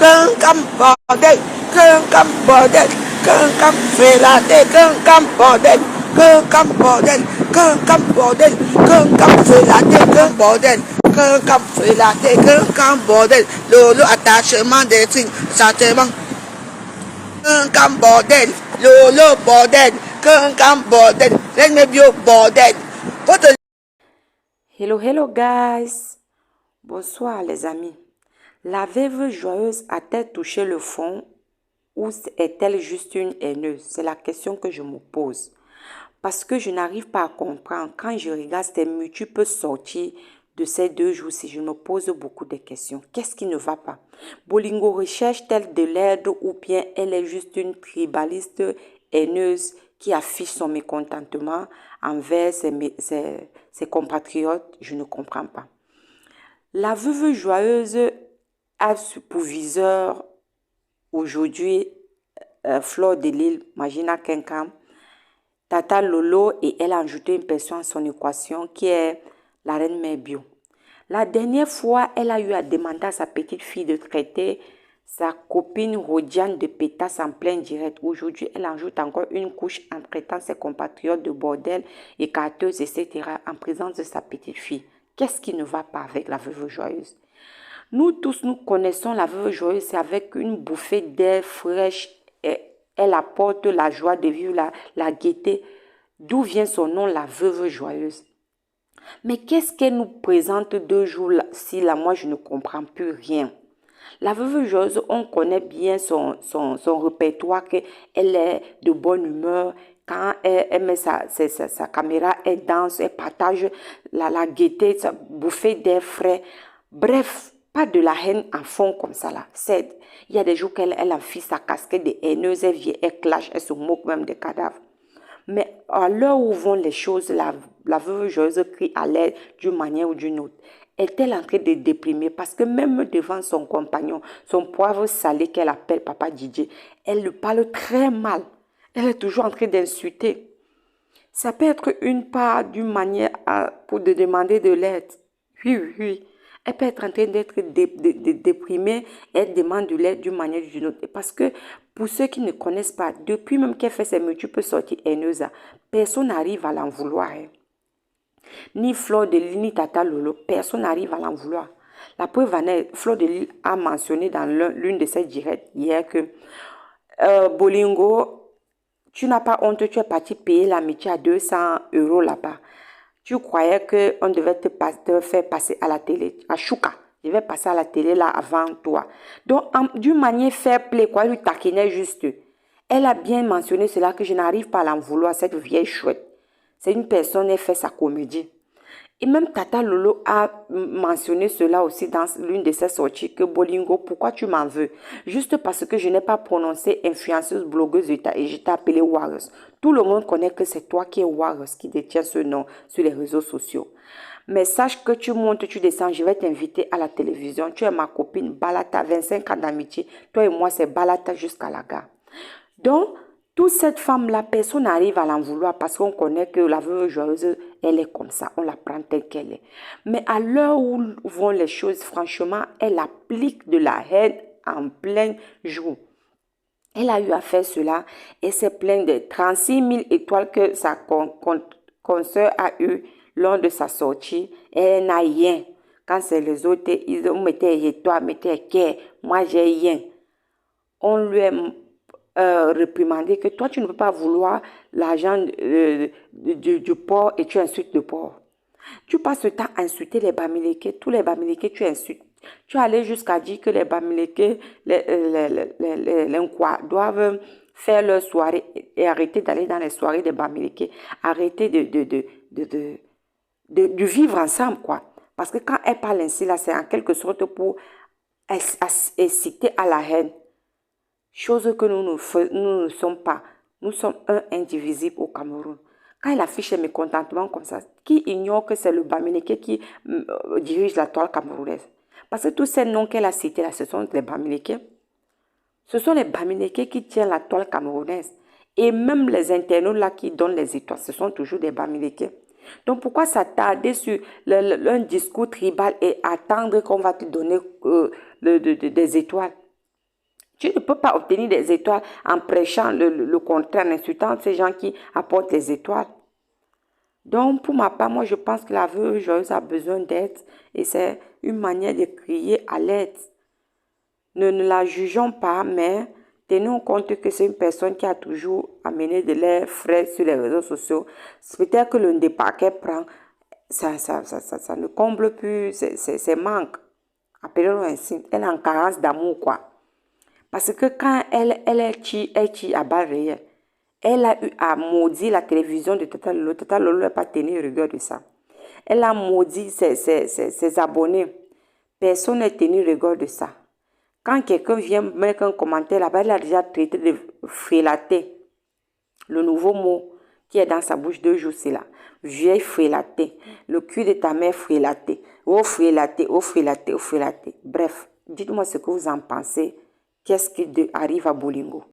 Come bordel, come bordel, come felate, come bordel, come bordel, come bordel, come felate, come bordel, come felate, come bordel, lolo attachement des signes, sentiment, come bordel, lolo bordel, come bordel, let me be bordel. Hello, hello guys. Bonsoir les amis. La veuve joyeuse a-t-elle touché le fond ou est-elle juste une haineuse? C'est la question que je me pose. Parce que je n'arrive pas à comprendre. Quand je regarde ces multiples sorties de ces 2 jours-ci, je me pose beaucoup de questions. Qu'est-ce qui ne va pas? Bolingo recherche-t-elle de l'aide ou bien elle est juste une tribaliste haineuse qui affiche son mécontentement envers ses compatriotes? Je ne comprends pas. La veuve joyeuse a pour viseur aujourd'hui Fleur de Lys, Magina Kenkam, Tata Lolo, et elle a ajouté une personne à son équation qui est la reine mère Bio. La dernière fois, elle a eu à demander à sa petite fille de traiter sa copine Rodiane de pétasse en plein direct. Aujourd'hui, elle ajoute encore une couche en traitant ses compatriotes de bordel, écarteuses, etc. en présence de sa petite fille. Qu'est-ce qui ne va pas avec la veuve joyeuse? Nous tous, nous connaissons la veuve joyeuse, c'est avec une bouffée d'air fraîche. Elle apporte la joie de vivre, la gaieté. D'où vient son nom, la veuve joyeuse? Mais qu'est-ce qu'elle nous présente 2 jours-ci là? Moi, je ne comprends plus rien. La veuve joyeuse, on connaît bien son répertoire, qu'elle est de bonne humeur. Quand elle met sa caméra, elle danse, elle partage la gaieté, sa bouffée d'air frais. Bref, pas de la haine en fond comme ça là. Il y a des jours qu'elle affiche sa casquette de haineuse, elle vient, elle clash, elle se moque même des cadavres. Mais à l'heure où vont les choses, la veuve joyeuse crie à l'aide d'une manière ou d'une autre. Est-elle en train de déprimer? Parce que même devant son compagnon, son poivre salé qu'elle appelle Papa Didier, elle le parle très mal. Elle est toujours en train d'insulter. Ça peut être une part d'une manière pour de demander de l'aide. Oui, oui, oui. Elle peut être en train d'être déprimée et elle demande de l'aide d'une manière ou d'une autre. Parce que pour ceux qui ne connaissent pas, depuis même qu'elle fait ses multiples sorties haineuses, personne n'arrive à l'en vouloir. Ni Fleur de Lys, ni Tata Lolo, personne n'arrive à l'en vouloir. La preuve en est, Fleur de Lys a mentionné dans l'une de ses directs hier que Bolingo, tu n'as pas honte, tu es parti payer l'amitié à 200 € là-bas. Tu croyais qu'on devait te faire passer à la télé, à Chouka. Je vais passer à la télé là avant toi. Donc, d'une manière fair play, quoi, lui taquinait juste. Elle a bien mentionné cela, que je n'arrive pas à l'en vouloir, cette vieille chouette. C'est une personne, elle fait sa comédie. Et même Tata Lolo a mentionné cela aussi dans l'une de ses sorties, que Bolingo, pourquoi tu m'en veux? Juste parce que je n'ai pas prononcé influenceuse, blogueuse et je t'ai appelé Warriors. Tout le monde connaît que c'est toi qui es Warriors, qui détient ce nom sur les réseaux sociaux. Mais sache que tu montes, tu descends, je vais t'inviter à la télévision. Tu es ma copine, Balata, 25 ans d'amitié. Toi et moi, c'est Balata jusqu'à la gare. Donc, toute cette femme-là, personne n'arrive à l'en vouloir parce qu'on connaît que la veuve joyeuse, elle est comme ça, on la prend telle qu'elle est. Mais à l'heure où vont les choses, franchement, elle applique de la haine en plein jour. Elle a eu à faire cela et c'est plein de 36 000 étoiles que sa consoeur a eu lors de sa sortie. Et elle n'a rien. Quand c'est les autres, ils mettaient étoiles, mettaient qu'est, moi j'ai rien. On lui a réprimandé que toi, tu ne peux pas vouloir l'argent du porc et tu insultes le porc. Tu passes le temps à insulter les Bamileke, tous les Bamileke, tu insultes. Tu es allé jusqu'à dire que les Bamileke, les Nkwa, doivent faire leur soirée et arrêter d'aller dans les soirées des Bamileke. Arrêter de vivre ensemble, quoi. Parce que quand elle parle ainsi, là, c'est en quelque sorte pour inciter à la haine. Chose que nous ne sommes pas. Nous sommes un indivisible au Cameroun. Quand il affiche mes mécontentements comme ça, qui ignore que c'est le Bamileke qui dirige la toile camerounaise? Parce que tous ces noms qu'elle a cités là, ce sont les Bamileke. Ce sont les Bamileke qui tiennent la toile camerounaise. Et même les internautes là qui donnent les étoiles, ce sont toujours des Bamileke. Donc pourquoi s'attarder sur un discours tribal et attendre qu'on va te donner des étoiles? Tu ne peux pas obtenir des étoiles en prêchant le contraire, en insultant ces gens qui apportent les étoiles. Donc, pour ma part, moi, je pense que la veuve joyeuse a besoin d'aide et c'est une manière de crier à l'aide. Ne la jugeons pas, mais tenons compte que c'est une personne qui a toujours amené de l'air frais sur les réseaux sociaux. Peut-être que le départ qu'elle prend, ça ne comble plus ses manques. Appelons-le ainsi. Elle est en carence d'amour, quoi. Parce que quand elle tue à balles réelles, elle a eu à maudire la télévision de Tata Lolo. Tata Lolo n'a pas tenu rigueur de ça. Elle a maudit ses abonnés. Personne n'a tenu rigueur de ça. Quand quelqu'un vient mettre un commentaire là-bas, elle a déjà traité de frélaté. Le nouveau mot qui est dans sa bouche 2 jours, c'est là. Vieille frélaté. Le cul de ta mère frélaté. Oh frélaté, oh frélaté, oh frélaté. Bref, dites-moi ce que vous en pensez. Qu'est-ce qui arrive à Bolingo?